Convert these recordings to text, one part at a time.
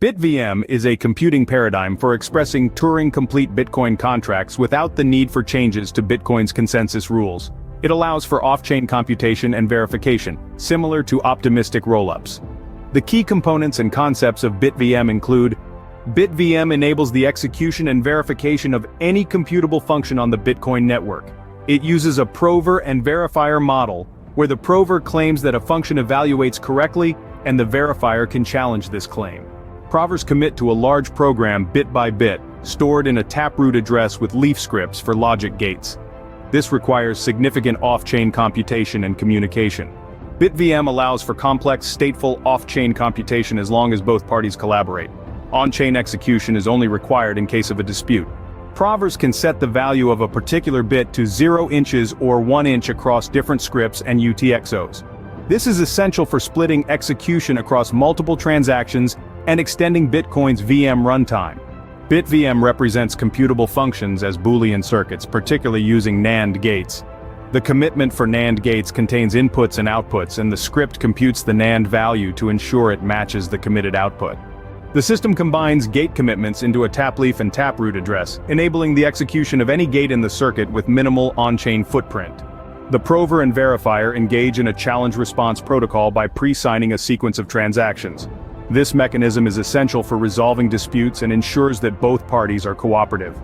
BitVM is a computing paradigm for expressing Turing-complete Bitcoin contracts without the need for changes to Bitcoin's consensus rules. It allows for off-chain computation and verification, similar to optimistic rollups. The key components and concepts of BitVM include: BitVM enables the execution and verification of any computable function on the Bitcoin network. It uses a prover and verifier model, where the prover claims that a function evaluates correctly, and the verifier can challenge this claim. Provers commit to a large program bit by bit, stored in a taproot address with leaf scripts for logic gates. This requires significant off-chain computation and communication. BitVM allows for complex stateful off-chain computation as long as both parties collaborate. On-chain execution is only required in case of a dispute. Provers can set the value of a particular bit to 0 inches or 1 inch across different scripts and UTXOs. This is essential for splitting execution across multiple transactions and extending Bitcoin's VM runtime. BitVM represents computable functions as Boolean circuits, particularly using NAND gates. The commitment for NAND gates contains inputs and outputs, and the script computes the NAND value to ensure it matches the committed output. The system combines gate commitments into a tapleaf and taproot address, enabling the execution of any gate in the circuit with minimal on-chain footprint. The prover and verifier engage in a challenge-response protocol by pre-signing a sequence of transactions. This mechanism is essential for resolving disputes and ensures that both parties are cooperative.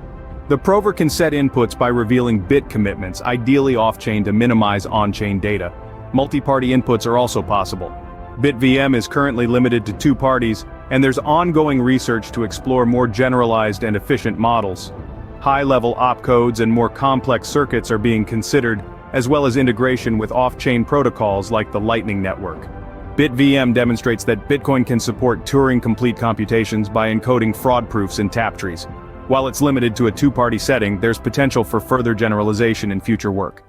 The prover can set inputs by revealing bit commitments, ideally off-chain to minimize on-chain data. Multi-party inputs are also possible. BitVM is currently limited to 2 parties, and there's ongoing research to explore more generalized and efficient models. High-level opcodes and more complex circuits are being considered, as well as integration with off-chain protocols like the Lightning Network. BitVM demonstrates that Bitcoin can support Turing-complete computations by encoding fraud proofs in tap trees. While it's limited to a 2-party setting, there's potential for further generalization in future work.